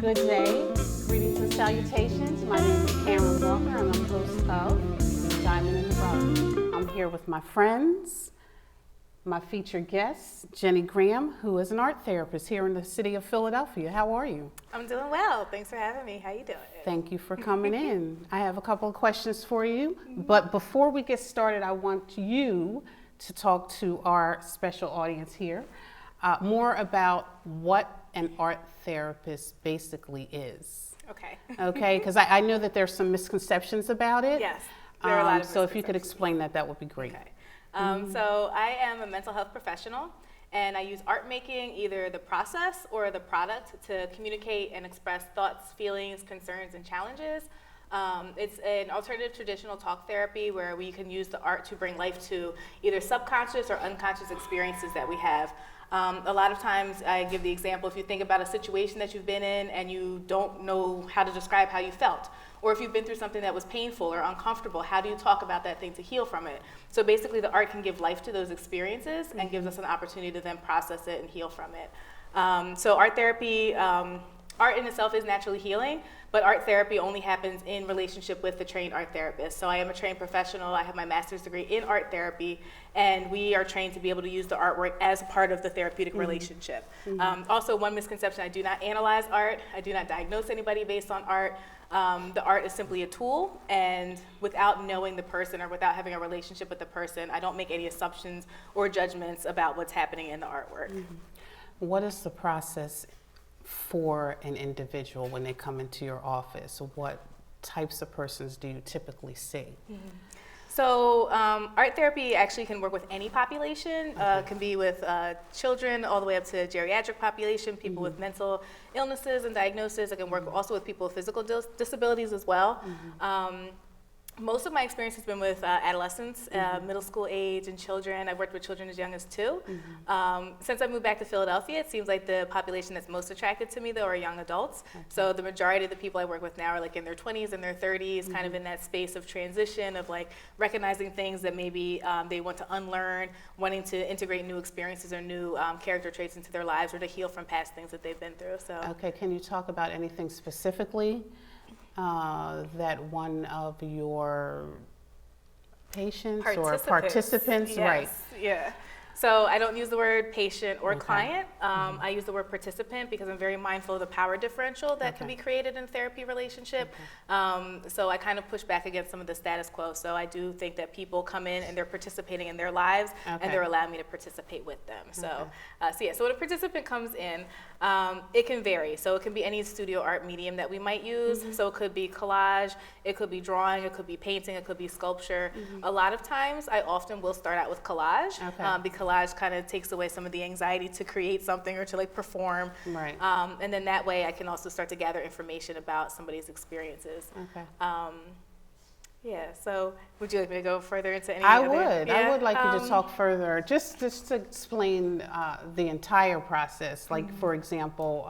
Good day, greetings and salutations. My name is Karen Walker and I'm host of Diamond in the Ruff. I'm here with my friends, my featured guest, Jenni Graham, who is an art therapist here in the city of Philadelphia. How are you? I'm doing well. Thanks for having me. How you doing? Thank you for coming in. I have a couple of questions for you, but before we get started, I want you to talk to our special audience here more about what an art therapist basically is. Okay. Okay, because I know that there's some misconceptions about it. Yes, there are a lot of so if you could explain that, that would be great. Okay. So I am a mental health professional, and I use art making, either the process or the product, to communicate and express thoughts, feelings, concerns, and challenges. It's an alternative traditional talk therapy where we can use the art to bring life to either subconscious or unconscious experiences that we have. A lot of times I give the example, if you think about a situation that you've been in and you don't know how to describe how you felt, or if you've been through something that was painful or uncomfortable, how do you talk about that thing to heal from it? So basically the art can give life to those experiences and gives us an opportunity to then process it and heal from it. So art therapy, art in itself is naturally healing, but art therapy only happens in relationship with the trained art therapist. So I am a trained professional. I have my master's degree in art therapy, and we are trained to be able to use the artwork as part of the therapeutic relationship. Also, one misconception, I do not analyze art. I do not diagnose anybody based on art. The art is simply a tool, and without knowing the person or without having a relationship with the person, I don't make any assumptions or judgments about what's happening in the artwork. What is the process for an individual when they come into your office? What types of persons do you typically see? So art therapy actually can work with any population. Can be with children all the way up to geriatric population, people with mental illnesses and diagnoses. It can work also with people with physical disabilities as well. Most of my experience has been with adolescents, middle school age, and children. I've worked with children as young as 2. Since I moved back to Philadelphia, it seems like the population that's most attracted to me, though, are young adults. So the majority of the people I work with now are like in their 20s and their 30s, kind of in that space of transition, of like recognizing things that maybe they want to unlearn, wanting to integrate new experiences or new character traits into their lives, or to heal from past things that they've been through. So. Okay, can you talk about anything specifically that one of your patients or participants, yes, right? Yeah. So I don't use the word patient or client. I use the word participant because I'm very mindful of the power differential that can be created in a therapy relationship. So I kind of push back against some of the status quo. So I do think that people come in and they're participating in their lives, and they're allowing me to participate with them. So, so when a participant comes in, it can vary. So it can be any studio art medium that we might use. So it could be collage, it could be drawing, it could be painting, it could be sculpture. A lot of times I often will start out with collage because collage kind of takes away some of the anxiety to create something or to like perform. Right. And then that way I can also start to gather information about somebody's experiences. Yeah, so would you like me to go further into any I would like you to talk further, just to explain the entire process. Like, for example,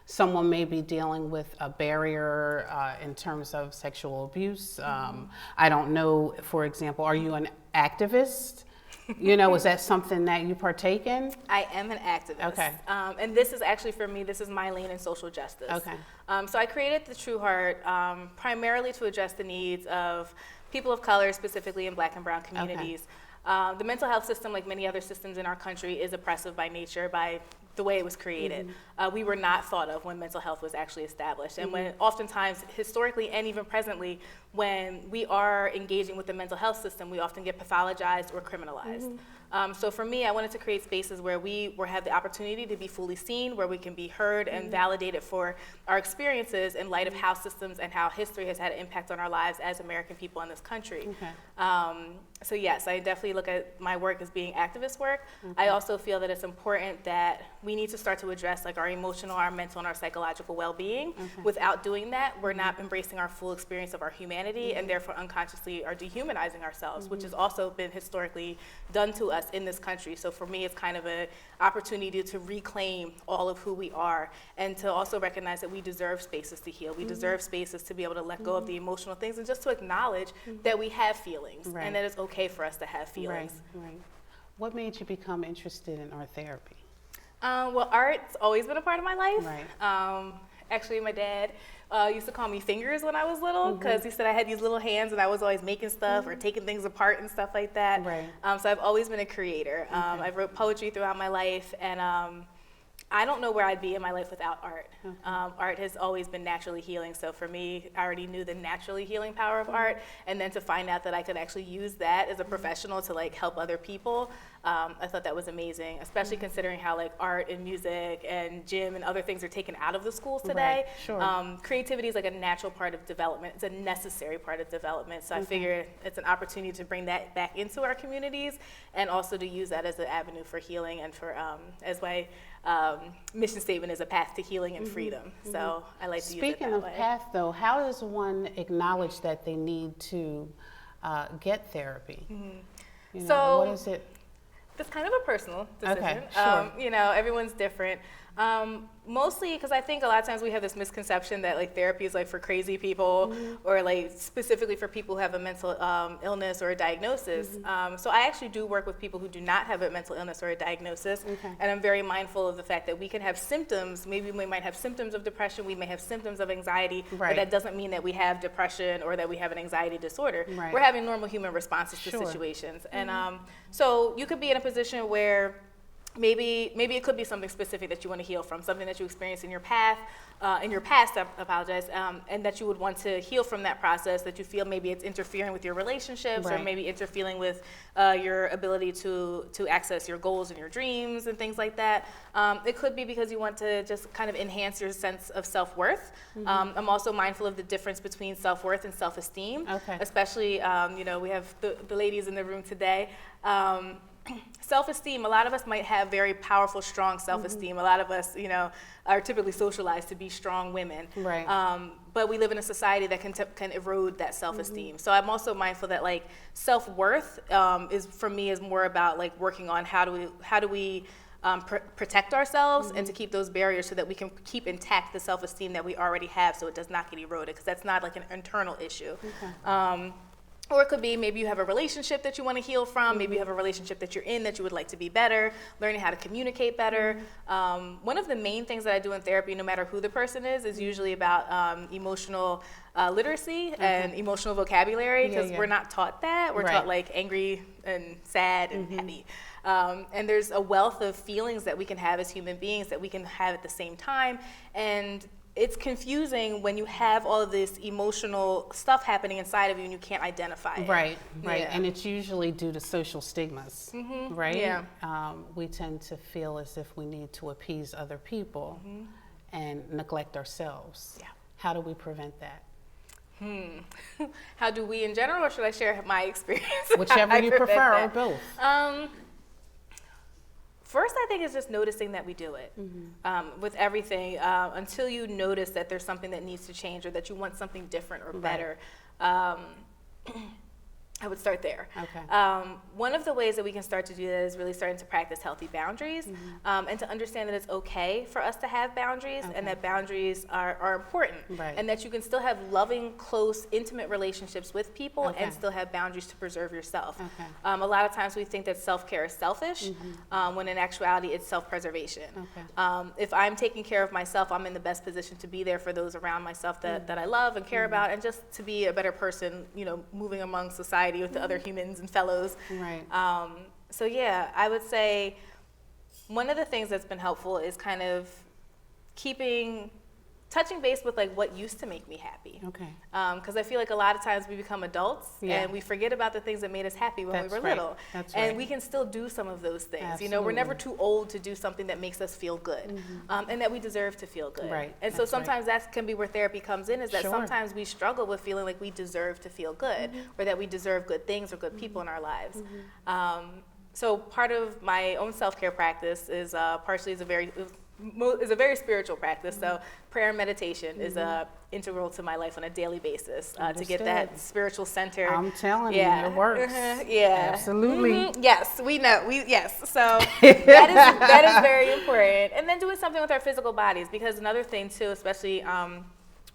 someone may be dealing with a barrier in terms of sexual abuse. I don't know, for example, are you an activist? You know, is that something that you partake in? I am an activist. Okay. And this is actually, for me, this is my lane in social justice. Okay. So I created the Truehart primarily to address the needs of people of color, specifically in Black and brown communities. The mental health system, like many other systems in our country, is oppressive by nature, by the way it was created. We were not thought of when mental health was actually established. And when oftentimes, historically and even presently, when we are engaging with the mental health system, we often get pathologized or criminalized. So for me, I wanted to create spaces where we have the opportunity to be fully seen, where we can be heard and validated for our experiences in light of how systems and how history has had an impact on our lives as American people in this country. So yes, I definitely look at my work as being activist work. I also feel that it's important that we need to start to address like our emotional, our mental, and our psychological well-being. Without doing that, we're not embracing our full experience of our humanity, and therefore unconsciously are dehumanizing ourselves, which has also been historically done to us in this country. So for me, it's kind of an opportunity to reclaim all of who we are, and to also recognize that we deserve spaces to heal. We deserve spaces to be able to let go of the emotional things, and just to acknowledge that we have feelings, and that it's okay for us to have feelings. Right. What made you become interested in art therapy? Well, art's always been a part of my life. Actually, my dad used to call me Fingers when I was little because he said I had these little hands and I was always making stuff or taking things apart and stuff like that. Right. So I've always been a creator. I've wrote poetry throughout my life, and I don't know where I'd be in my life without art. Art has always been naturally healing, so for me, I already knew the naturally healing power of art, and then to find out that I could actually use that as a professional to like help other people, I thought that was amazing, especially considering how like art and music and gym and other things are taken out of the schools today. Right. Sure. Creativity is like a natural part of development. It's a necessary part of development, so I figure it's an opportunity to bring that back into our communities and also to use that as an avenue for healing and for, as my mission statement is, a path to healing and freedom. So I like to use it that way. Speaking of path, though, how does one acknowledge that they need to get therapy? You know, So what is it? It's kind of a personal decision. Okay, sure. You know, everyone's different. Mostly because I think a lot of times we have this misconception that like therapy is like for crazy people or like specifically for people who have a mental illness or a diagnosis. So I actually do work with people who do not have a mental illness or a diagnosis, and I'm very mindful of the fact that we can have symptoms. Maybe we might have symptoms of depression, we may have symptoms of anxiety, but that doesn't mean that we have depression or that we have an anxiety disorder. Right. We're having normal human responses to situations. And so you could be in a position where maybe it could be something specific that you want to heal from, something that you experienced in your past, I apologize, and that you would want to heal from that process, that you feel maybe it's interfering with your relationships or maybe interfering with your ability to access your goals and your dreams and things like that. It could be because you want to just kind of enhance your sense of self-worth. I'm also mindful of the difference between self-worth and self-esteem, especially, you know, we have the ladies in the room today. Self-esteem, a lot of us might have very powerful, strong self-esteem. A lot of us, you know, are typically socialized to be strong women. Right. But we live in a society that can erode that self-esteem. So I'm also mindful that like self-worth is, for me, is more about like working on how do we protect ourselves and to keep those barriers so that we can keep intact the self-esteem that we already have so it does not get eroded, because that's not like an internal issue. Or it could be maybe you have a relationship that you want to heal from, maybe you have a relationship that you're in that you would like to be better, learning how to communicate better. One of the main things that I do in therapy, no matter who the person is usually about emotional literacy and emotional vocabulary, because we're not taught that. We're taught like angry and sad and happy. And there's a wealth of feelings that we can have as human beings that we can have at the same time. And it's confusing when you have all of this emotional stuff happening inside of you and you can't identify it. Right. And it's usually due to social stigmas, right? Yeah. We tend to feel as if we need to appease other people and neglect ourselves. Yeah. How do we prevent that? How do we in general, or should I share my experience? Whichever you prefer, or both. First, I think it's just noticing that we do it with everything. Until you notice that there's something that needs to change or that you want something different or better, I would start there. One of the ways that we can start to do that is really starting to practice healthy boundaries and to understand that it's okay for us to have boundaries and that boundaries are important and that you can still have loving, close, intimate relationships with people and still have boundaries to preserve yourself. A lot of times we think that self-care is selfish when in actuality it's self-preservation. If I'm taking care of myself, I'm in the best position to be there for those around myself that I love and care about, and just to be a better person, you know, moving among society with the other humans and fellows. So yeah, I would say one of the things that's been helpful is kind of touching base with like what used to make me happy. Because I feel like a lot of times we become adults and we forget about the things that made us happy when we were little. And we can still do some of those things. You know, we're never too old to do something that makes us feel good and that we deserve to feel good. And so sometimes that can be where therapy comes in, is that sometimes we struggle with feeling like we deserve to feel good or that we deserve good things or good people in our lives. So part of my own self-care practice is partially is a very spiritual practice. So prayer and meditation is integral to my life on a daily basis to get that spiritual center. I'm telling you, it works. Absolutely. Yes, we know. So that is very important. And then doing something with our physical bodies, because another thing too, especially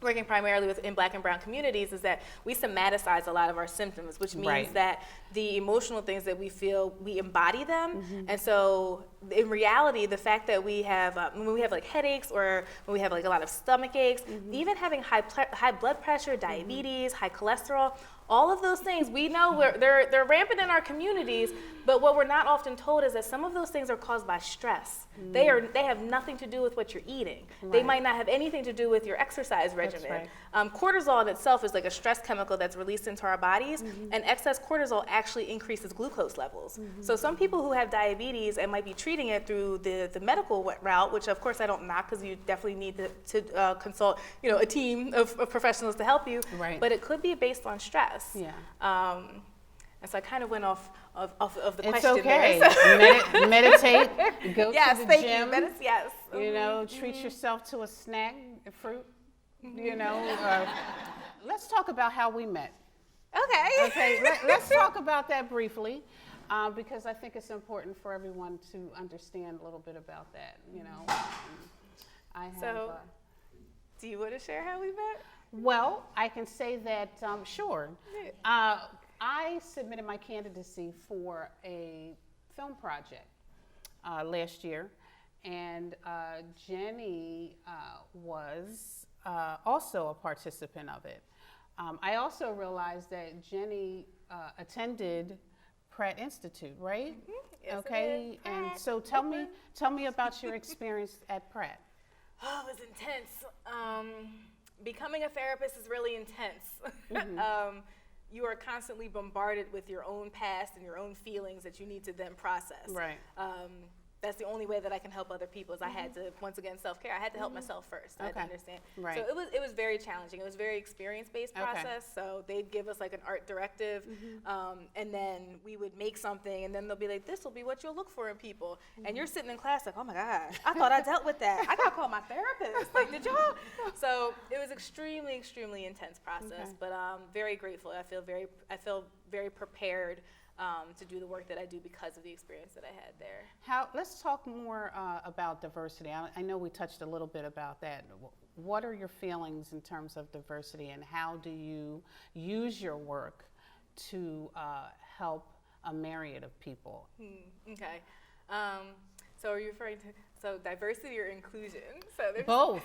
working primarily in Black and brown communities, is that we somaticize a lot of our symptoms, which means that the emotional things that we feel, we embody them. And so in reality, the fact that we have, when we have like headaches or when we have like a lot of stomach aches, even having high blood pressure, diabetes, high cholesterol, all of those things, we know they're rampant in our communities, but what we're not often told is that some of those things are caused by stress. They have nothing to do with what you're eating. Right. They might not have anything to do with your exercise regimen. Right. Cortisol in itself is like a stress chemical that's released into our bodies, and excess cortisol actually increases glucose levels. So some people who have diabetes and might be treating it through the medical route, which of course I don't knock, because you definitely need to consult, a team of professionals to help you. Right. But it could be based on stress. Yeah. And so I kind of went off of the question. It's okay. There. Meditate. Go yes, to the thank gym. You. Yes. Treat yourself to a snack, a fruit. Let's talk about how we met. Okay. Okay. Let's talk about that briefly, because I think it's important for everyone to understand a little bit about that. Do you want to share how we met? Well, I can say that, sure. I submitted my candidacy for a film project last year, and Jenni was also a participant of it. I also realized that Jenni attended Pratt Institute, right? Yes, okay, and so tell me about your experience at Pratt. Oh, it was intense. Becoming a therapist is really intense. You are constantly bombarded with your own past and your own feelings that you need to then process. Right. That's the only way that I can help other people is I had to, once again, self-care. I had to help myself first. I had to understand. Right. So it was very challenging. It was a very experience-based process. So they'd give us like an art directive, and then we would make something, and then they'll be like, this will be what you'll look for in people. And you're sitting in class like, oh my God, I thought I dealt with that. I got to call my therapist. Like, did y'all? So it was extremely, extremely intense process, but very grateful. I feel very prepared to do the work that I do because of the experience that I had there. Let's talk more about diversity. I know we touched a little bit about that. What are your feelings in terms of diversity, and how do you use your work to help a myriad of people? Okay. So are you referring to diversity or inclusion? So both.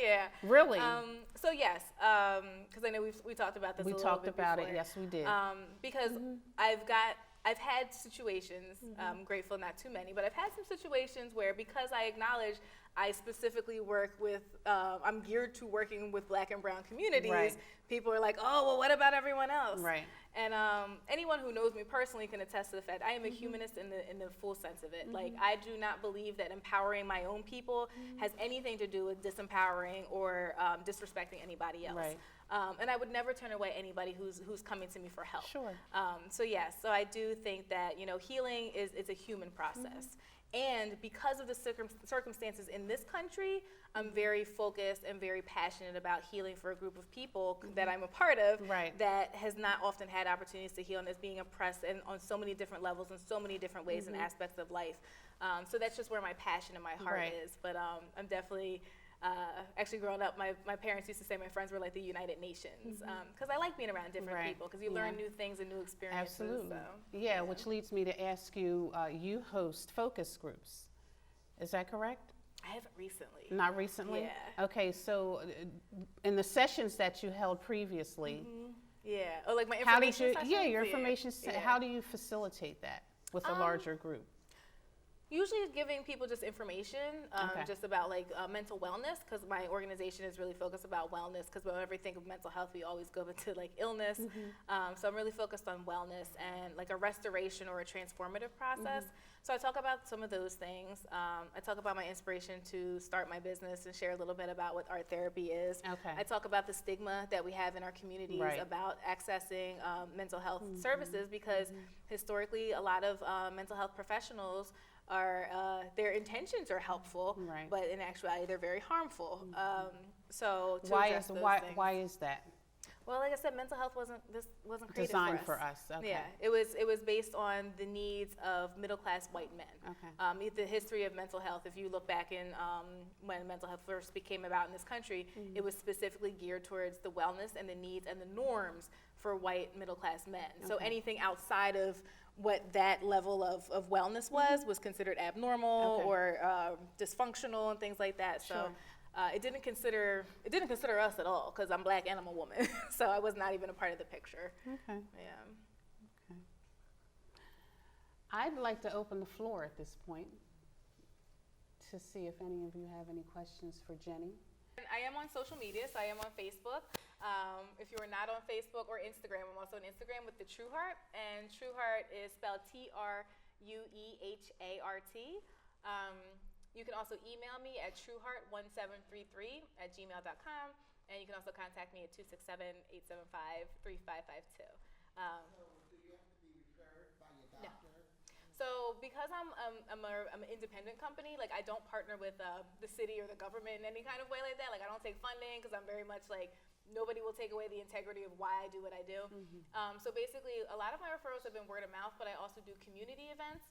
Yeah. Really? So yes, because I know we talked about this. We talked about it. Yes, we did. Because I've had situations. I'm grateful, not too many, but I've had some situations where, because I acknowledge I specifically work with, I'm geared to working with Black and Brown communities. Right. People are like, oh, well, what about everyone else? Right. And anyone who knows me personally can attest to the fact I am a humanist in the full sense of it. Like, I do not believe that empowering my own people has anything to do with disempowering or disrespecting anybody else. Right. And I would never turn away anybody who's coming to me for help. Sure. So yes, so I do think that healing is a human process. And because of the circumstances in this country, I'm very focused and very passionate about healing for a group of people that I'm a part of that has not often had opportunities to heal and is being oppressed and on so many different levels and so many different ways and aspects of life. So that's just where my passion and my heart is. But I'm definitely... actually, growing up, my parents used to say my friends were like the United Nations, because I like being around different people, because you learn new things and new experiences. Absolutely. So, yeah, which leads me to ask you, you host focus groups. Is that correct? I haven't recently. Not recently? Yeah. Okay, so in the sessions that you held previously. Yeah, or like my information sessions? Yeah, your information. How do you facilitate that with a larger group? Usually giving people just information, just about like mental wellness, because my organization is really focused about wellness, because whenever we think of mental health, we always go into like illness. So I'm really focused on wellness and like a restoration or a transformative process. So I talk about some of those things. I talk about my inspiration to start my business and share a little bit about what art therapy is. I talk about the stigma that we have in our communities about accessing mental health services, because historically a lot of mental health professionals their intentions are helpful, but in actuality they're very harmful. So to why is that? Well, like I said, mental health wasn't created Designed for us. for us. Okay. Yeah, it was based on the needs of middle class white men. Okay. The history of mental health. If you look back in when mental health first became about in this country, it was specifically geared towards the wellness and the needs and the norms for white middle class men. Okay. So anything outside of what that level of wellness was considered abnormal or dysfunctional and things like that. So. Sure. It didn't consider us at all because I'm black and I'm a woman, so I was not even a part of the picture. Okay. Yeah. Okay. I'd like to open the floor at this point to see if any of you have any questions for Jenni. I am on social media, so I am on Facebook. If you are not on Facebook or Instagram, I'm also on Instagram with the Truehart, and Truehart is spelled Truehart. You can also email me at truehart1733@gmail.com, and you can also contact me at 267-875-3552. So do you have to be referred by your doctor? No. So because I'm an independent company, like I don't partner with the city or the government in any kind of way like that. Like I don't take funding because I'm very much like nobody will take away the integrity of why I do what I do. Mm-hmm. So basically, a lot of my referrals have been word of mouth, but I also do community events.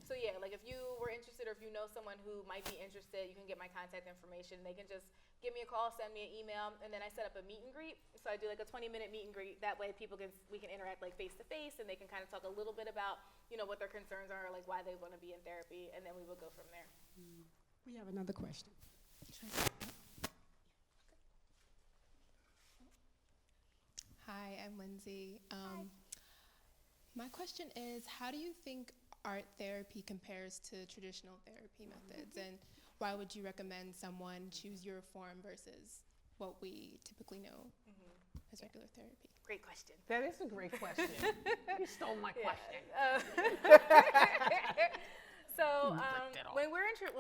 So yeah, like if you were interested or if you know someone who might be interested, you can get my contact information. They can just give me a call, send me an email, and then I set up a meet and greet. So I do like a 20-minute meet and greet. That way we can interact like face to face, and they can kind of talk a little bit about, what their concerns are, like why they want to be in therapy, and then we will go from there. We have another question. Hi, I'm Lindsay. My question is, how do you think art therapy compares to traditional therapy methods, and why would you recommend someone choose your form versus what we typically know as regular therapy? Great question. That is a great question. You stole my question. So when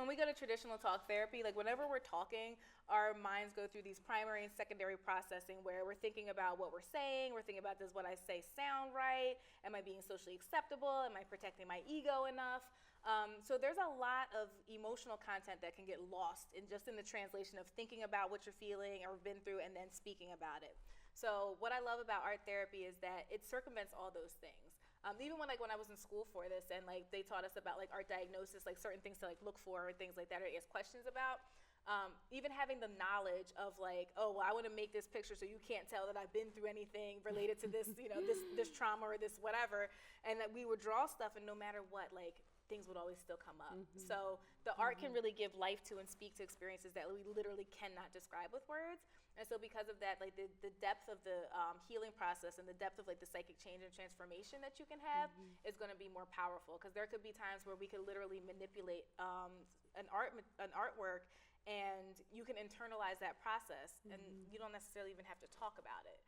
we go to traditional talk therapy, like whenever we're talking, our minds go through these primary and secondary processing where we're thinking about what we're saying, we're thinking about, does what I say sound right? Am I being socially acceptable? Am I protecting my ego enough? So there's a lot of emotional content that can get lost in the translation of thinking about what you're feeling or been through and then speaking about it. So what I love about art therapy is that it circumvents all those things. Even when I was in school for this and like they taught us about like art diagnosis, like certain things to like look for or things like that or ask questions about, even having the knowledge of like, oh, well, I want to make this picture so you can't tell that I've been through anything related to this, this trauma or this whatever, and that we would draw stuff and no matter what, like things would always still come up. So the art can really give life to and speak to experiences that we literally cannot describe with words. And so because of that, like the depth of the healing process and the depth of like the psychic change and transformation that you can have is going to be more powerful, because there could be times where we could literally manipulate an artwork and you can internalize that process and you don't necessarily even have to talk about it.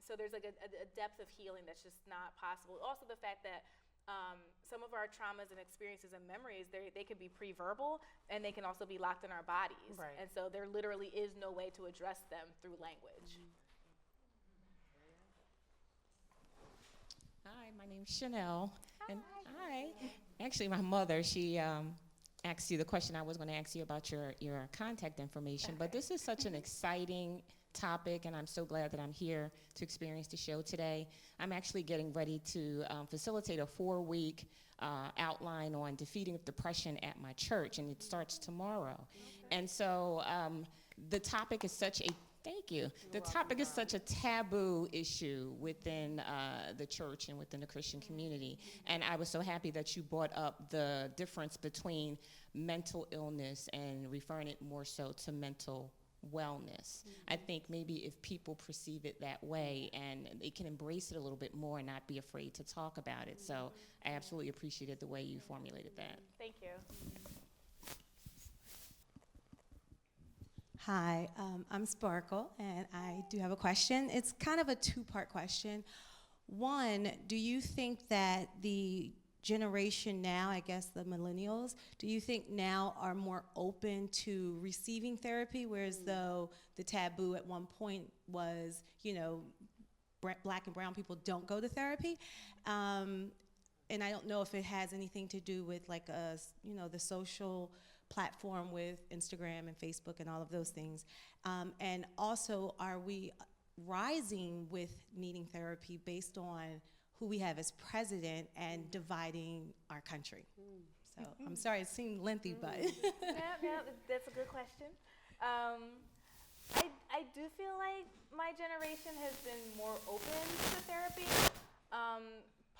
So there's like a depth of healing that's just not possible. Also the fact that some of our traumas and experiences and memories, they can be pre-verbal and they can also be locked in our bodies. Right. And so there literally is no way to address them through language. Hi, my name's Chanel. Hi. And hi. Actually, my mother, she asked you the question I was going to ask you about your contact information. But this is such an exciting topic, and I'm so glad that I'm here to experience the show today. I'm actually getting ready to facilitate a 4-week outline on defeating depression at my church, and it starts tomorrow. And so the topic is such a is such a taboo issue within the church and within the Christian community. And I was so happy that you brought up the difference between mental illness and referring it more so to mental wellness. I think maybe if people perceive it that way and they can embrace it a little bit more and not be afraid to talk about it. So I absolutely appreciated the way you formulated that. Thank you. Hi, I'm Sparkle, and I do have a question. It's kind of a 2-part question. One, do you think that the generation now, I guess the millennials, do you think now are more open to receiving therapy, whereas though the taboo at one point was, black and brown people don't go to therapy? And I don't know if it has anything to do with like the social platform with Instagram and Facebook and all of those things. And also, are we rising with needing therapy based on who we have as president and dividing our country? So I'm sorry, it seemed lengthy, but. Yeah, that's a good question. I do feel like my generation has been more open to therapy.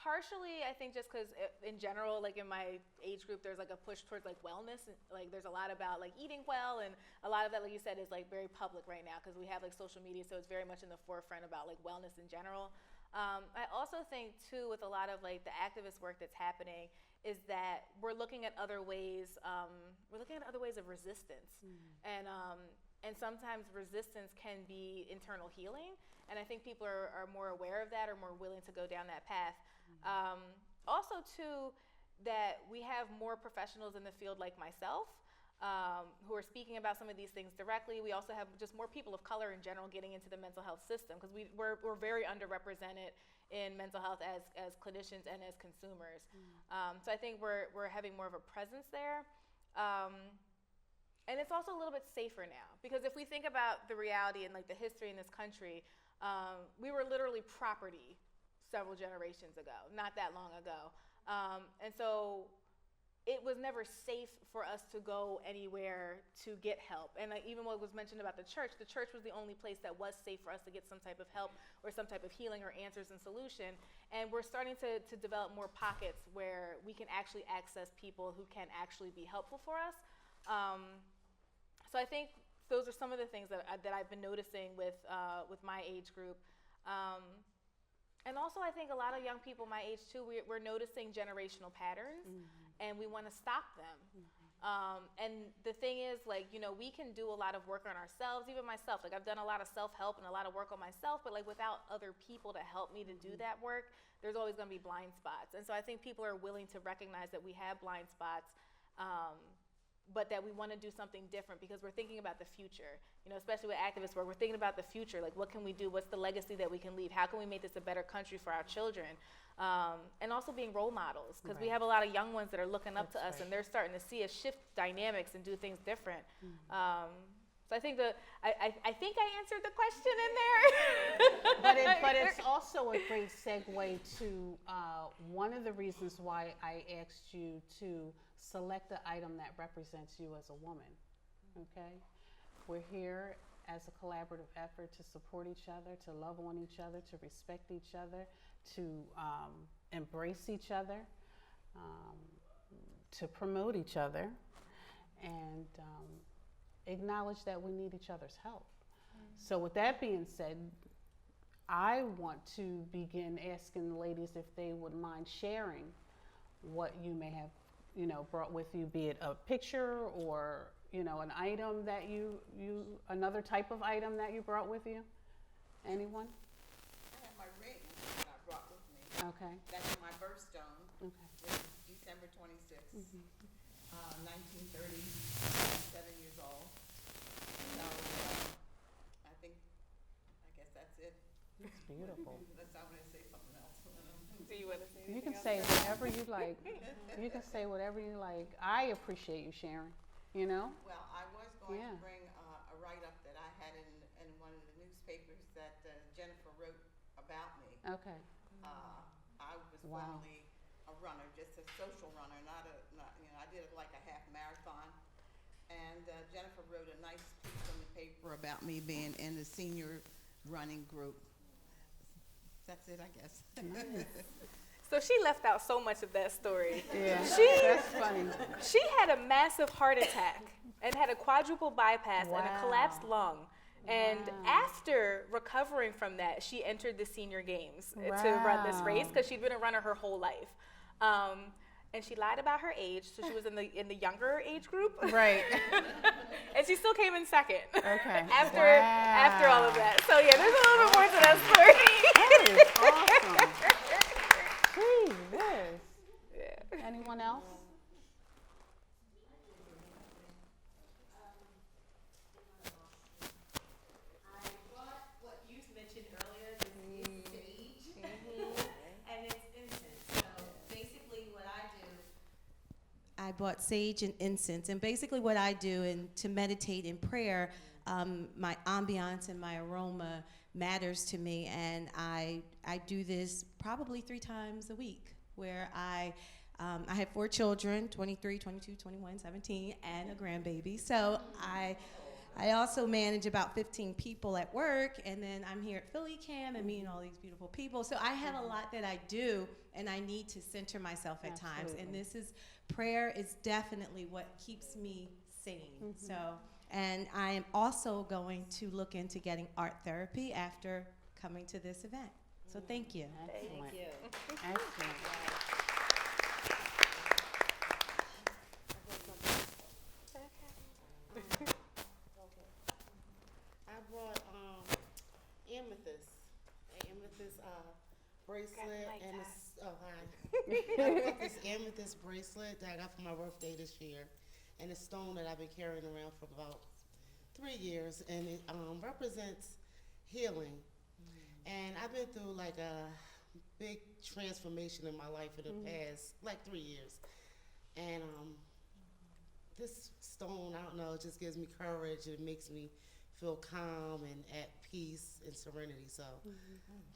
Partially, I think just because in general, like in my age group, there's like a push towards like wellness. Like there's a lot about like eating well, and a lot of that, like you said, is like very public right now because we have like social media, so it's very much in the forefront about like wellness in general. I also think too, with a lot of like the activist work that's happening, is that we're looking at other ways. We're looking at other ways of resistance, and sometimes resistance can be internal healing. And I think people are more aware of that, or more willing to go down that path. Also, too, that we have more professionals in the field like myself who are speaking about some of these things directly. We also have just more people of color in general getting into the mental health system because we're very underrepresented in mental health as clinicians and as consumers. So I think we're having more of a presence there. And it's also a little bit safer now because if we think about the reality and like the history in this country, we were literally property several generations ago, not that long ago. And so it was never safe for us to go anywhere to get help. And like, even what was mentioned about the church was the only place that was safe for us to get some type of help or some type of healing or answers and solution. And we're starting to develop more pockets where we can actually access people who can actually be helpful for us. So I think those are some of the things that I've been noticing with my age group. And also I think a lot of young people my age too, we're noticing generational patterns and we want to stop them. And the thing is, like, you know, we can do a lot of work on ourselves, even myself. Like I've done a lot of self-help and a lot of work on myself, but like without other people to help me to do that work, there's always going to be blind spots. And so I think people are willing to recognize that we have blind spots, but that we want to do something different because we're thinking about the future, you know, especially with activist work, we're thinking about the future. Like, what can we do? What's the legacy that we can leave? How can we make this a better country for our children? And also being role models, because we have a lot of young ones that are looking up to us and they're starting to see us shift dynamics and do things different. So I think I think I answered the question in there. but it's also a great segue to one of the reasons why I asked you to select the item that represents you as a woman, okay? We're here as a collaborative effort to support each other, to love on each other, to respect each other, to embrace each other, to promote each other, and acknowledge that we need each other's help. So with that being said, I want to begin asking the ladies if they would mind sharing what you may have, you know, brought with you, be it a picture or, you know, an item that you another type of item that you brought with you. Anyone? I have my ring that I brought with me. Okay. That's my birthstone. Okay. It's December 26th, 1930. I'm 7 years old. So I guess that's it. It's beautiful. Unless I'm going to say something else. Do you want to say You anything can else? say whatever you like. You can say whatever you like. I appreciate you sharing, you know? Well, I was going Yeah. to bring a write-up that I had in one of the newspapers that Jennifer wrote about me. Okay. I was Wow. formerly a runner, just a social runner, not you know, I did like a half marathon. And Jennifer wrote a nice piece in the paper about me being in the senior running group. That's it, I guess. Nice. So she left out so much of that story. Yeah, that's funny. She had a massive heart attack and had a quadruple bypass and a Wow. collapsed lung. And Wow. after recovering from that, she entered the senior games to run this race because she'd been a runner her whole life. And she lied about her age, so she was in the younger age group. Right. And she still came in second. Okay. After all of that. So yeah, there's a little bit more to that story. That is awesome. Gee whiz. Yeah. Anyone else? I brought what you mentioned earlier, this is sage, and it's incense. So basically what I bought sage and incense, and basically what I do to meditate in prayer, my ambiance and my aroma matters to me, and I do this probably 3 times a week, where I have 4 children, 23, 22, 21, 17, and a grandbaby. So I also manage about 15 people at work, and then I'm here at Philly Cam and meeting all these beautiful people. So I have a lot that I do, and I need to center myself at times. And prayer is definitely what keeps me sane. So, and I am also going to look into getting art therapy after coming to this event. So thank you. Excellent. Excellent. I brought amethyst bracelet and I brought this amethyst bracelet that I got for my birthday this year, and a stone that I've been carrying around for about 3 years, and it represents healing. And I've been through like a big transformation in my life in the past like 3 years, and this stone, I don't know, it just gives me courage. It makes me feel calm and at peace and serenity. So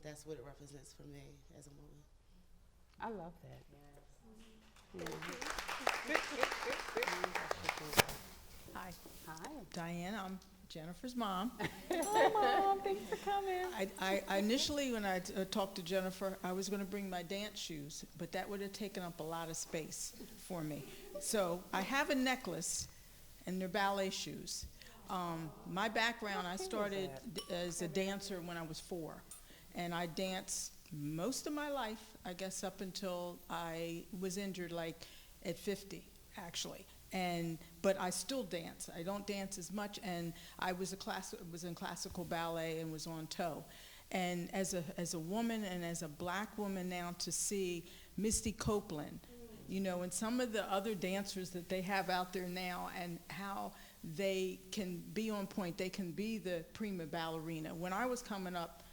that's what it represents for me as a woman. I love that. Hi, Hi. Diane. I'm Jennifer's mom. Hi, Mom. Thanks for coming. I initially, when I talked to Jennifer, I was going to bring my dance shoes, but that would have taken up a lot of space for me. So I have a necklace, and they're ballet shoes. My background, I started as a dancer when I was 4, and I danced most of my life, I guess, up until I was injured, like at 50, actually. But I still dance. I don't dance as much, and I was in classical ballet and was on toe. And as a woman and as a black woman now, to see Misty Copeland, you know, and some of the other dancers that they have out there now, and how they can be on point, they can be the prima ballerina. When I was coming up,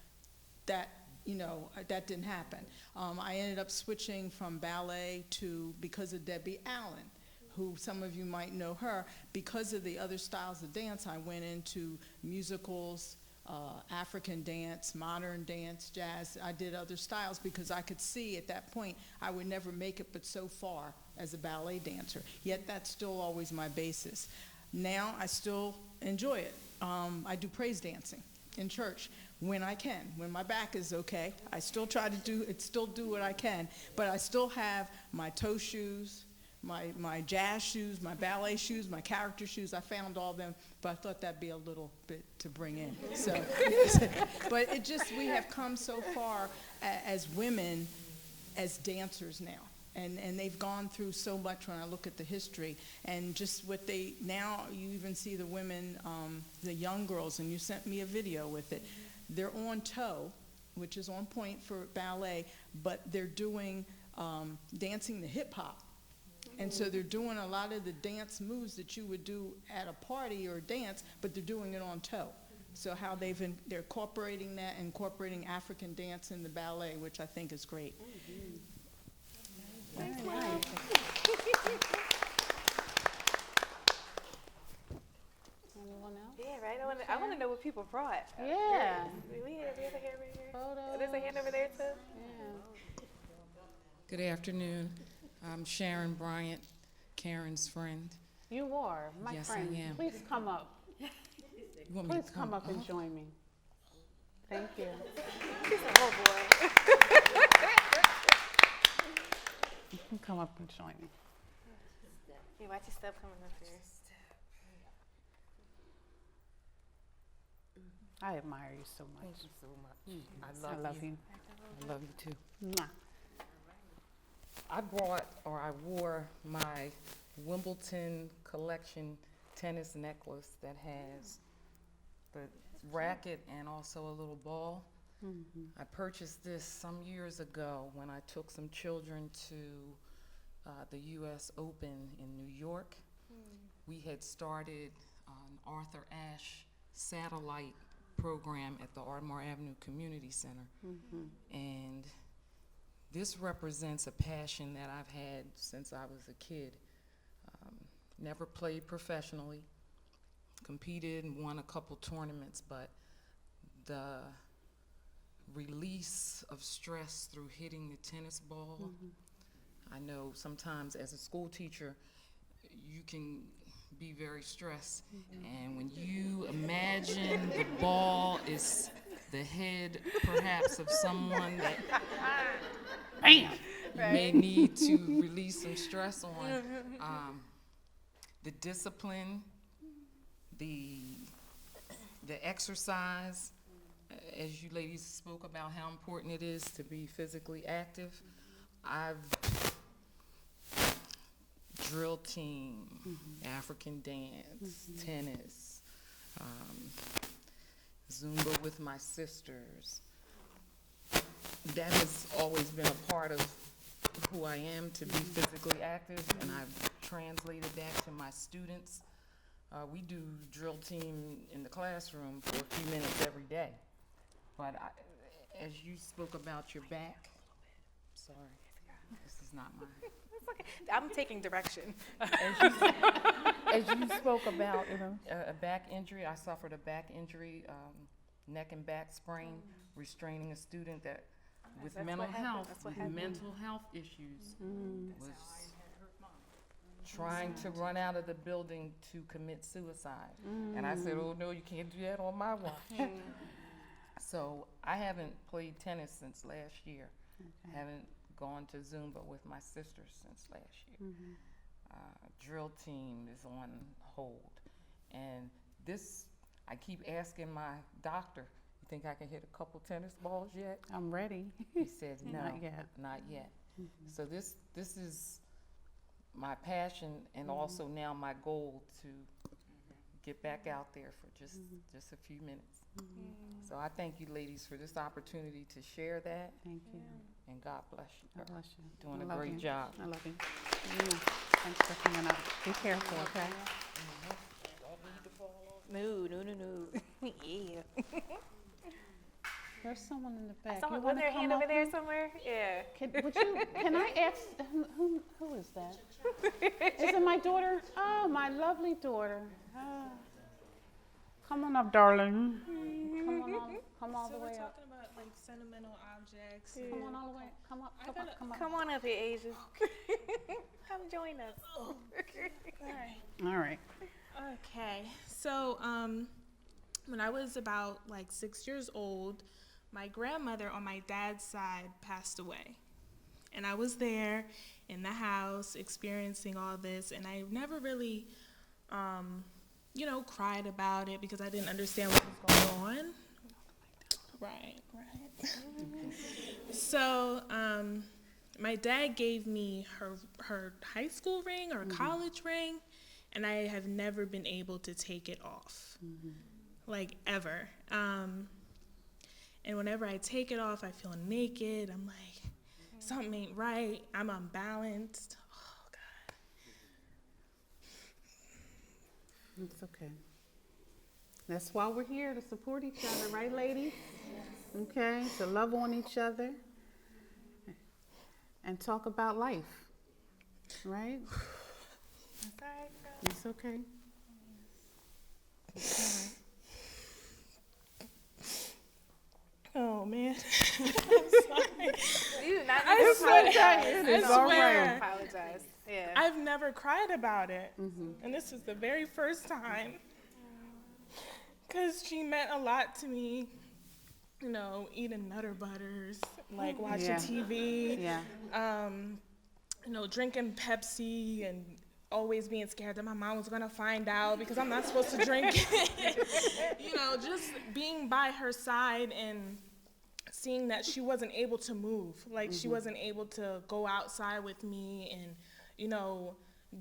that didn't happen. I ended up switching from ballet because of Debbie Allen, who some of you might know her. Because of the other styles of dance, I went into musicals, African dance, modern dance, jazz. I did other styles because I could see at that point I would never make it but so far as a ballet dancer. Yet that's still always my basis. Now I still enjoy it. I do praise dancing in church when I can. When my back is okay, I still try to still do what I can, but I still have my toe shoes, my jazz shoes, my ballet shoes, my character shoes. I found all them, but I thought that'd be a little bit to bring in. So, but we have come so far as women, as dancers now. And they've gone through so much when I look at the history, and just now you even see the women, the young girls, and you sent me a video with it. They're on toe, which is on point for ballet, but they're doing dancing the hip hop. And so they're doing a lot of the dance moves that you would do at a party or a dance, but they're doing it on toe. So how they're incorporating African dance in the ballet, which I think is great. Very nice. Anyone else? Yeah, right. I want to know what people brought. Yeah. Do we have a hand right here? Photos. There's a hand over there too. Yeah. Good afternoon. I'm Sharon Bryant, Karen's friend. You are my Yes, friend. I am. Please come up. You want me Please to come up and join me. Thank you. Oh boy. You can come up and join me. Hey, watch your step coming up here. I admire you so much. Thank you so much. I love you. I love you too. Mwah. I wore my Wimbledon collection tennis necklace that has the racket and also a little ball. Mm-hmm. I purchased this some years ago when I took some children to the U.S. Open in New York. We had started an Arthur Ashe satellite program at the Ardmore Avenue Community Center. Mm-hmm. And this represents a passion that I've had since I was a kid. Never played professionally, competed and won a couple tournaments, but the release of stress through hitting the tennis ball. I know sometimes as a school teacher, you can be very stressed. And when you imagine the ball is the head, perhaps, of someone that Bam! you may need to release some stress on, the discipline, the exercise, as you ladies spoke about how important it is to be physically active. I've drill team, African dance, tennis, Zumba with my sisters. That has always been a part of who I am, to be physically active, and I've translated that to my students. We do drill team in the classroom for a few minutes every day. But as you spoke about your back, sorry, this is not mine. It's okay. I'm taking direction. As you spoke about a back injury, I suffered a back injury, neck and back sprain, restraining a student that with mental health issues was trying to run out of the building to commit suicide. And I said, oh no, you can't do that on my watch. So I haven't played tennis since last year. Haven't gone to Zumba with my sisters since last year. Drill team is on hold. And this, I keep asking my doctor, you think I can hit a couple tennis balls yet? I'm ready. He says, no, Not yet. Not yet. So this is my passion, and also now my goal to get back out there for just a few minutes. So I thank you ladies for this opportunity to share that. Thank you. And God bless you. God bless you. Doing I a love great you. job. I love you. Thanks for coming up. Be careful, okay? No. Yeah. There's someone in the back. Someone You with wanna their come hand over up there here? somewhere? Yeah. Can I ask, who is that? Is it my daughter? Oh, my lovely daughter. Come on up, darling. Come all the way up. talking about like sentimental objects. Come on all the way. Come up. Come on up here, Asia. Come join us. All right. All right. Okay. So, when I was about like 6 years old, my grandmother on my dad's side passed away. And I was there in the house experiencing all this, and I never really, cried about it because I didn't understand what was going on. Right. So, my dad gave me her high school ring or college ring, and I have never been able to take it off, like ever. And whenever I take it off, I feel naked. I'm like, something ain't right. I'm unbalanced. Oh, God. It's okay. That's why we're here, to support each other, right, ladies? Okay, to love on each other and talk about life, right? That's all right, girl. It's okay. It's Oh, man. I'm sorry. You do not I need to swear. apologize. It's No, all you right. don't apologize. Yeah. I've never cried about it. And this is the very first time. Because she meant a lot to me. Eating Nutter Butters, like watching Yeah. TV, Yeah. drinking Pepsi, and always being scared that my mom was gonna find out because I'm not supposed to drink it. Just being by her side and seeing that she wasn't able to move, like she wasn't able to go outside with me and,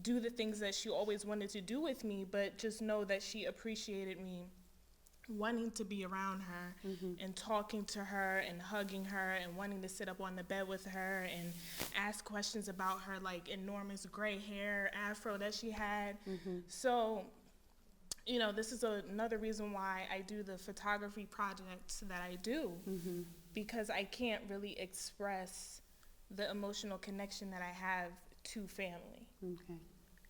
do the things that she always wanted to do with me, but just know that she appreciated me wanting to be around her and talking to her and hugging her and wanting to sit up on the bed with her and ask questions about her like enormous gray hair afro that she had. So, this is another reason why I do the photography projects that I do, because I can't really express the emotional connection that I have to family. Okay.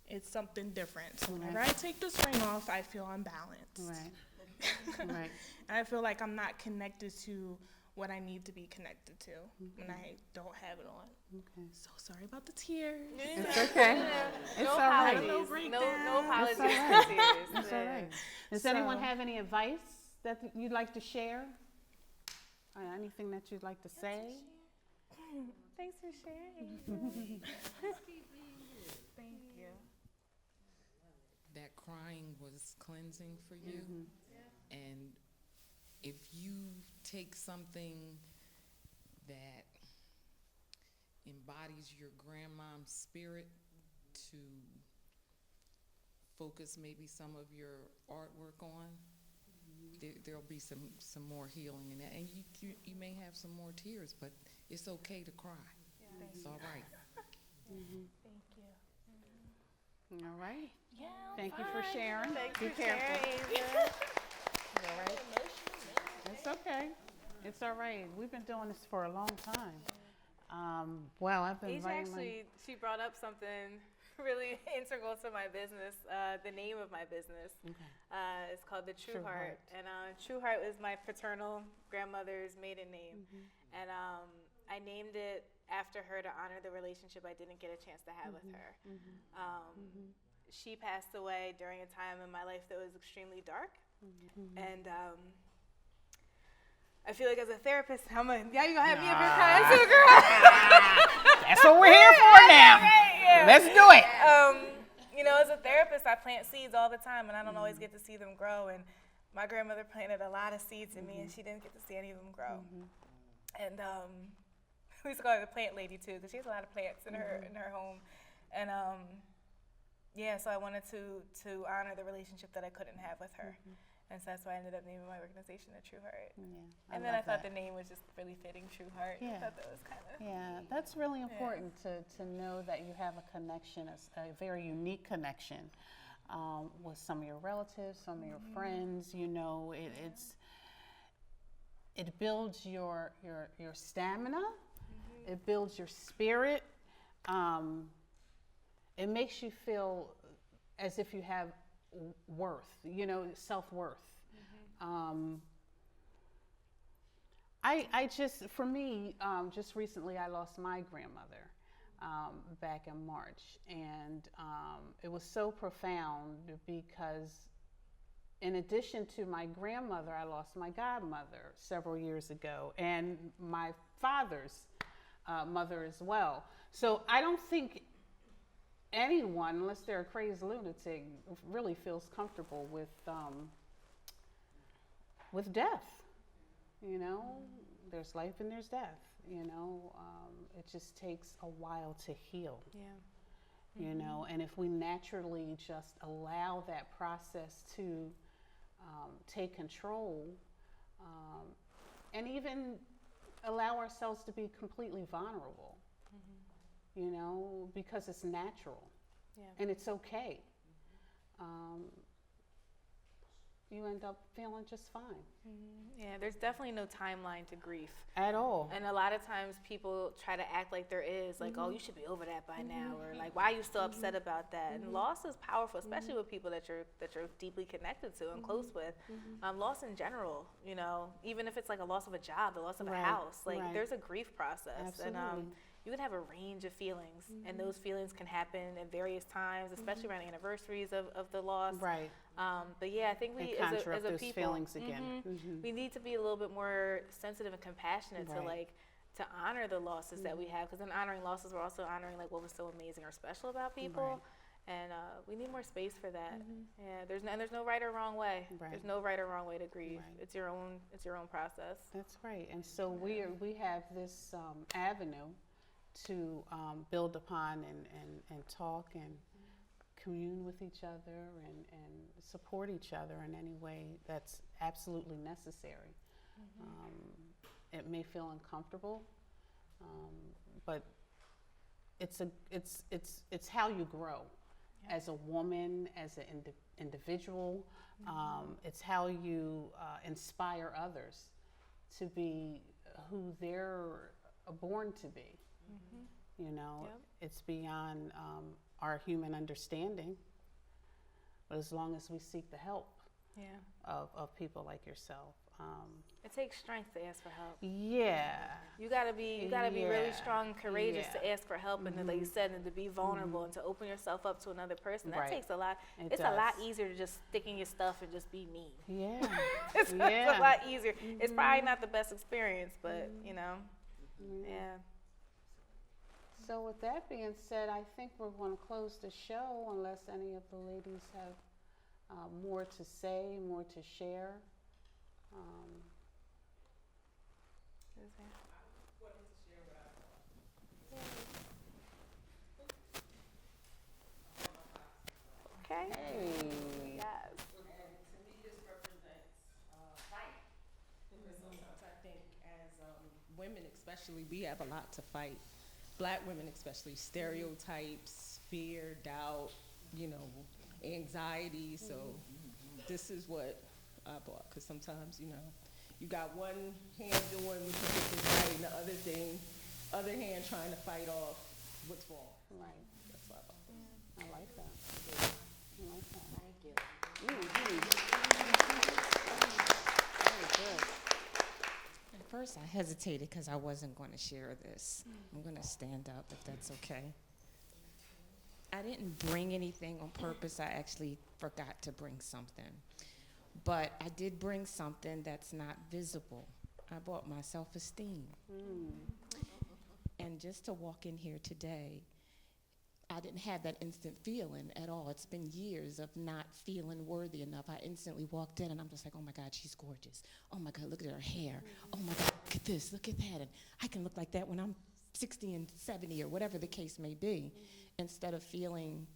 It's something different. So whenever I take this ring off, I feel unbalanced. Right. Right. And I feel like I'm not connected to what I need to be connected to when I don't have it on. Okay. So sorry about the tears. It's okay. It's No all right. apologies. No apologies. It's all right. for tears. It's all right. Does So- anyone have any advice that you'd like to share? Anything that you'd like to say? Thanks for sharing. Thank you. That crying was cleansing for you. And if you take something that embodies your grandmom's spirit to focus maybe some of your artwork on, there'll be some more healing in that. And you may have some more tears, but it's okay to cry. It's all right. Thank you. All right. Yeah. Thank you for sharing. Thanks Be for careful. sharing. All right. It's okay. It's all right. We've been doing this for a long time. Wow, I've been Asia writing actually, she brought up something really integral to my business. The name of my business is called the Truehart. And Truehart was my paternal grandmother's maiden name. And I named it after her to honor the relationship I didn't get a chance to have with her. She passed away during a time in my life that was extremely dark. And I feel like as a therapist, you're going to have me up here crying too, girl. That's what we're here for now. Right, Let's do it. You know, as a therapist, I plant seeds all the time, and I don't always get to see them grow. And my grandmother planted a lot of seeds in me, and she didn't get to see any of them grow. And we used to call her the plant lady too, because she has a lot of plants in her home. And yeah, so I wanted to honor the relationship that I couldn't have with her. And so that's why I ended up naming my organization the Truehart. Yeah, And then I thought the name was just really fitting, Truehart. Yeah. I thought that was kind of... Yeah, that's really important to know that you have a connection, a very unique connection with some of your relatives, some of your friends. You know, it builds your stamina. It builds your spirit. It makes you feel as if you have worth, you know, self-worth. I just, for me, just recently I lost my grandmother back in March, and it was so profound because in addition to my grandmother, I lost my godmother several years ago, and my father's mother as well. So I don't think anyone, unless they're a crazy lunatic, really feels comfortable with death. You know, there's life and there's death. You know, it just takes a while to heal. Yeah. You know, and if we naturally just allow that process to take control, and even allow ourselves to be completely vulnerable. You know, because it's natural, and it's okay. You end up feeling just fine. Yeah, there's definitely no timeline to grief. At all. And a lot of times people try to act like there is, like, oh, you should be over that by now, or like, why are you still upset about that? And loss is powerful, especially with people that you're deeply connected to and close with. Loss in general, you know, even if it's like a loss of a job, the loss of a house, like there's a grief process. Absolutely. And you can have a range of feelings, and those feelings can happen at various times, especially around anniversaries of the loss. Right. But yeah, I think we, as a those people, feelings again. we need to be a little bit more sensitive and compassionate to honor the losses that we have, because in honoring losses, we're also honoring like what was so amazing or special about people. And we need more space for that. Yeah, there's no right or wrong way. There's no right or wrong way to grieve. It's your own process. That's right. And so we have this avenue to build upon and talk and commune with each other and support each other in any way that's absolutely necessary. It may feel uncomfortable, but it's how you grow as a woman, as an individual. It's how you inspire others to be who they're born to be. You know, it's beyond our human understanding, but as long as we seek the help of people like yourself, It takes strength to ask for help. Yeah. You gotta be really strong and courageous to ask for help, and like you said, and to be vulnerable and to open yourself up to another person. That takes a lot. It's a lot easier to just stick in your stuff and just be mean. Yeah. It's a lot easier. It's probably not the best experience, but you know, yeah. So with that being said, I think we're going to close the show unless any of the ladies have more to say, more to share. Okay. Hey. Yes. And to me, this represents fight. Because sometimes I think as women especially, we have a lot to fight. Black women especially, stereotypes, fear, doubt, you know, anxiety. So this is what I bought. Because sometimes, you know, you got one hand doing what you think is right, and the other hand trying to fight off what's wrong. Right. That's what I bought. I like that. I like that. Thank you. Very good. At first, I hesitated because I wasn't going to share this. I'm going to stand up if that's okay. I didn't bring anything on purpose. I actually forgot to bring something. But I did bring something that's not visible. I brought my self-esteem. And just to walk in here today, I didn't have that instant feeling at all. It's been years of not feeling worthy enough. I instantly walked in and I'm just like, oh my God, she's gorgeous. Oh my God, look at her hair. Oh my God, look at this, look at that. And I can look like that when I'm 60 and 70 or whatever the case may be, instead of feeling,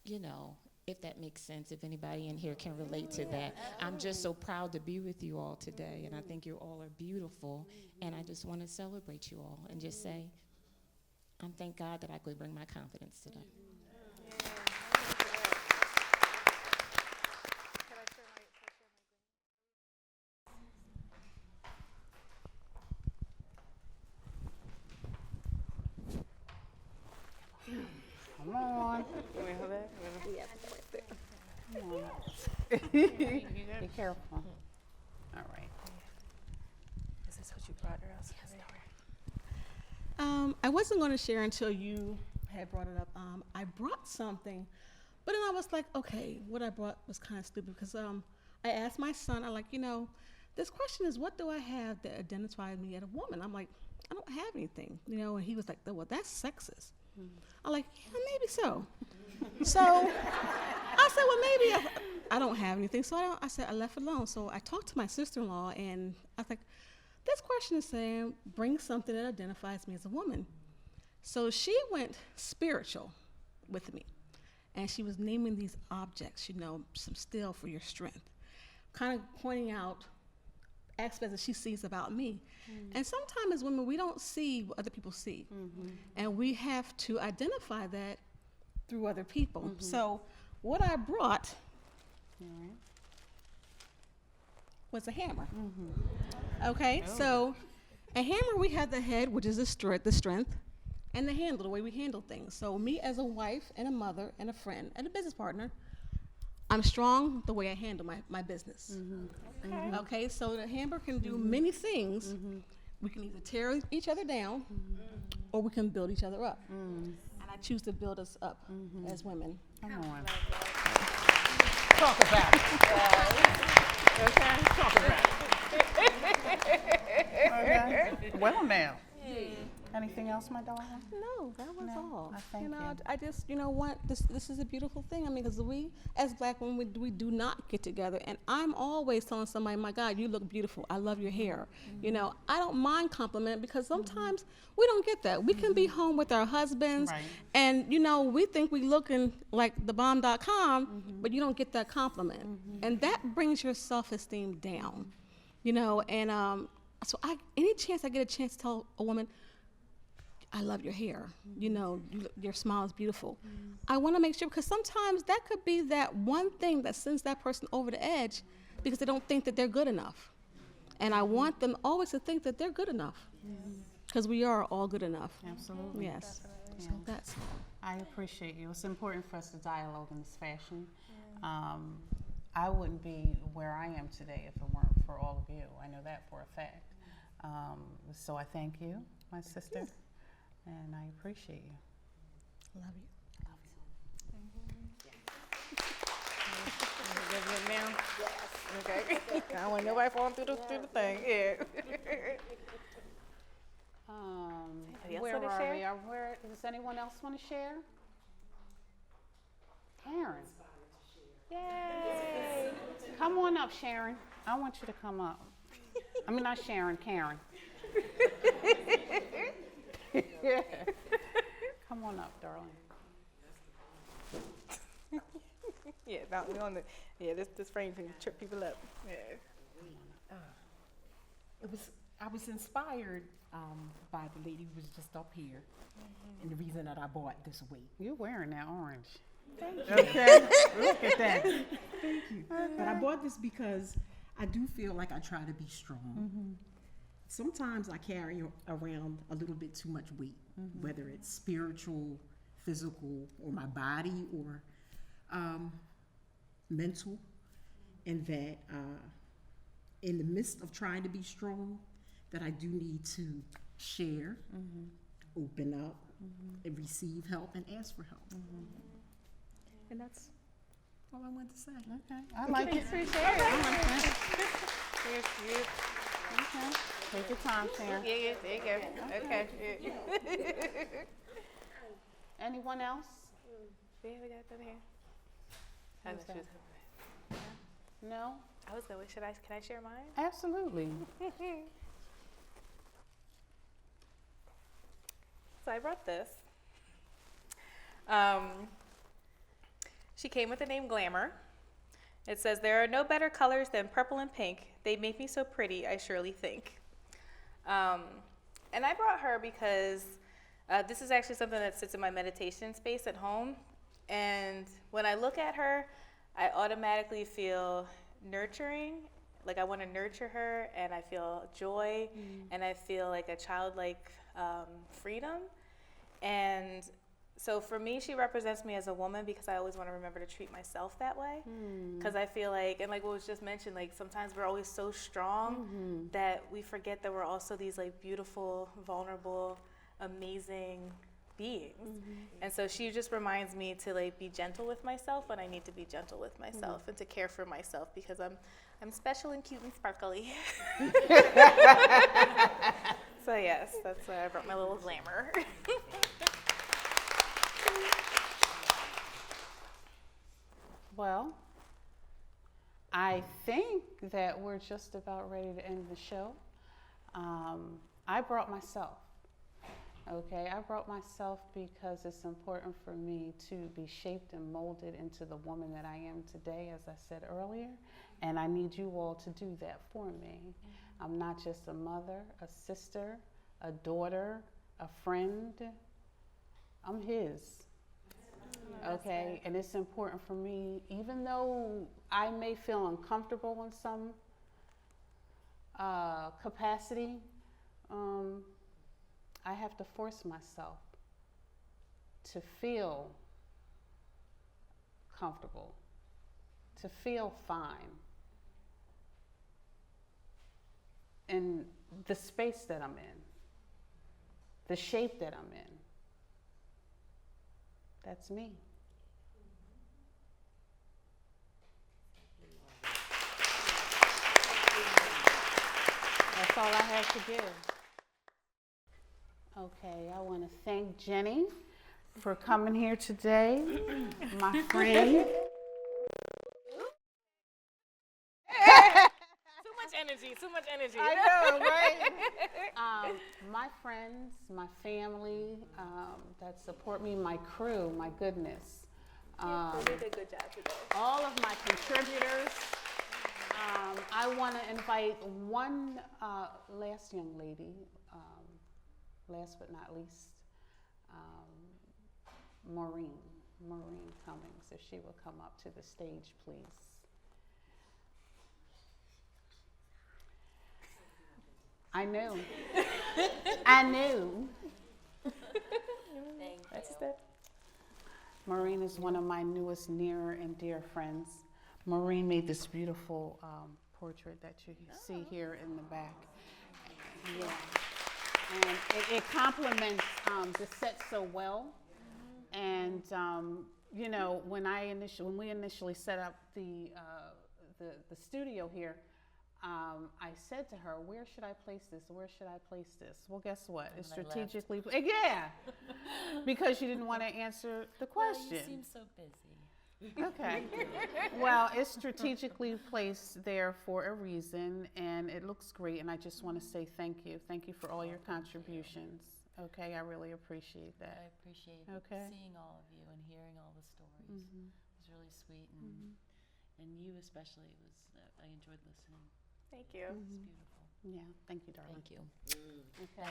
you know, if that makes sense, if anybody in here can relate to that. I'm just so proud to be with you all today, and I think you all are beautiful, and I just want to celebrate you all and just say, thank God that I could bring my confidence today. Come on. Wait, hold that. Come on. Be careful. All right. Is this what you brought, or else? I wasn't going to share until you had brought it up. I brought something, but then I was like, okay, what I brought was kind of stupid because I asked my son, I'm like, you know, this question is, what do I have that identifies me as a woman? I'm like, I don't have anything, you know, and he was like, well, that's sexist. I'm like, yeah, maybe so. So I said, well, maybe I don't have anything. So I said, I left it alone. So I talked to my sister-in-law, and I was like, this question is saying, bring something that identifies me as a woman. So she went spiritual with me, and she was naming these objects, you know, some still for your strength, kind of pointing out aspects that she sees about me. And sometimes as women, we don't see what other people see, and we have to identify that through other people. So what I brought was a hammer. Okay, so a hammer, we have the head, which is the strength, and the handle, the way we handle things. So me as a wife and a mother and a friend and a business partner, I'm strong the way I handle my business. Okay, so the hammer can do many things. We can either tear each other down, or we can build each other up. And I choose to build us up as women. Come on. Talk about it. Okay. Talk about it. Okay. Well now. Anything else, my darling? No, that was all. Thank you. I just, want this is a beautiful thing. I mean, because we, as Black women, we do not get together. And I'm always telling somebody, my God, you look beautiful. I love your hair. You know, I don't mind compliment because sometimes we don't get that. We can be home with our husbands, and, we think we looking like thebomb.com, but you don't get that compliment. And that brings your self-esteem down, and so any chance I get a chance to tell a woman, I love your hair, your smile is beautiful. I want to make sure, because sometimes that could be that one thing that sends that person over the edge because they don't think that they're good enough. And I want them always to think that they're good enough, because we are all good enough. Absolutely. Yes. Yeah. So that's all. I appreciate you. It's important for us to dialogue in this fashion. I wouldn't be where I am today if it weren't for all of you. I know that for a fact. So I thank you, my sister, and I appreciate you. Love you. Okay. I don't want nobody falling through the thing. Yeah. Where are we? Where does anyone else want to share? Karen. Yay! Come on up, Sharon. I want you to come up. I mean, not Sharon, Karen. Yeah. Come on up, darling. Yeah, this frame can trip people up. Yeah. I was inspired by the lady who was just up here, and the reason that I bought this weight. You're wearing that orange. Thank you. Okay. Look at that. Thank you. But I bought this because I do feel like I try to be strong. Sometimes I carry around a little bit too much weight, whether it's spiritual, physical, or my body, or mental, and that in the midst of trying to be strong, that I do need to share, open up, and receive help and ask for help. And that's all I wanted to say. Okay. I like it. Thanks for sharing. I like that. Okay. Take your time, Sharon. Yeah, there you go. Okay. Anyone else? Yeah, we got them here. No? I was going. Can I share mine? Absolutely. So I brought this. She came with the name Glamour. It says, "There are no better colors than purple and pink. They make me so pretty, I surely think." And I brought her because this is actually something that sits in my meditation space at home. And when I look at her, I automatically feel nurturing. Like I want to nurture her, and I feel joy, and I feel like a childlike freedom. And so for me, she represents me as a woman because I always want to remember to treat myself that way. Because I feel like, and like what was just mentioned, like sometimes we're always so strong that we forget that we're also these like beautiful, vulnerable, amazing beings. And so she just reminds me to like be gentle with myself when I need to be gentle with myself and to care for myself because I'm special and cute and sparkly. So yes, that's why I brought my little Glamour. Well, I think that we're just about ready to end the show. I brought myself. Okay, I brought myself because it's important for me to be shaped and molded into the woman that I am today, as I said earlier, and I need you all to do that for me. I'm not just a mother, a sister, a daughter, a friend. I'm his. Okay, and it's important for me, even though I may feel uncomfortable in some capacity, I have to force myself to feel comfortable, to feel fine in the space that I'm in, the shape that I'm in. That's me. That's all I have to give. Okay, I want to thank Jenni for coming here today, my friend. Too much energy. I know, right? My friends, my family that support me, my crew, my goodness. You did a good job today. All of my contributors. I want to invite one last young lady, last but not least, Maureen Cummings, if she will come up to the stage, please. I knew. I knew. That's it. Maureen is one of my newest near and dear friends. Maureen made this beautiful portrait that you see here in the back. Yeah. And it complements the set so well. And you know, when we initially set up the studio here, I said to her, "Where should I place this? Where should I place this?" Well, guess what? It's strategically, yeah, because you didn't want to answer the question. Well, you seem so busy. Okay. Well, it's strategically placed there for a reason, and it looks great. And I just want to say thank you. Thank you for all your contributions. Okay, I really appreciate that. I appreciate seeing all of you and hearing all the stories. It was really sweet, and you especially. I enjoyed listening. Thank you. It was beautiful. Yeah, thank you, darling. Thank you. Okay.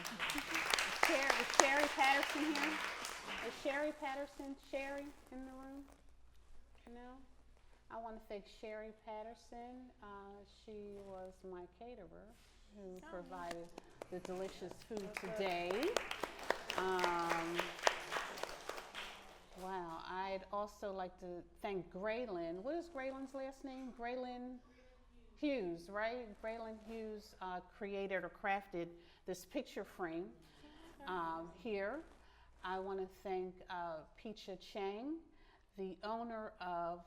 Is Sherry Patterson here? Is Sherry Patterson in the room? No? I want to thank Sherry Patterson. She was my caterer who provided the delicious food today. Wow. I'd also like to thank Graylin. What is Graylin's last name? Graylin Hughes, right? Graylin Hughes created or crafted this picture frame here. I want to thank Peacha Chang, the owner of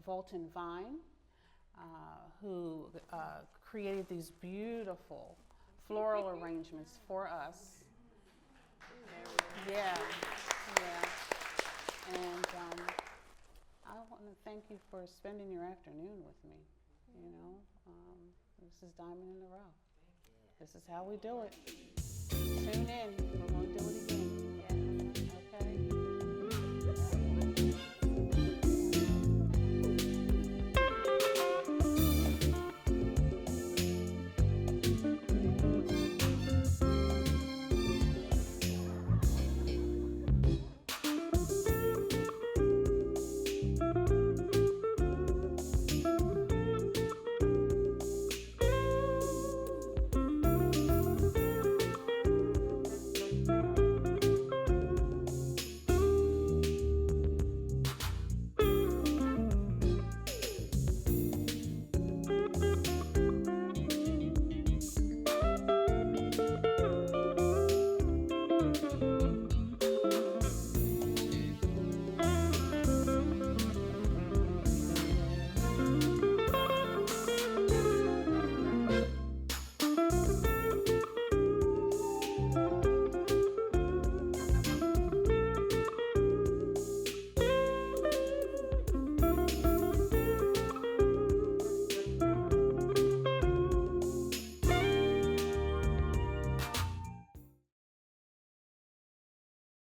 Volton Vine, who created these beautiful floral arrangements for us. Yeah. And I want to thank you for spending your afternoon with me. You know, this is Diamond in the Rough. This is how we do it. Tune in. We're going to do it again. Yeah. Okay.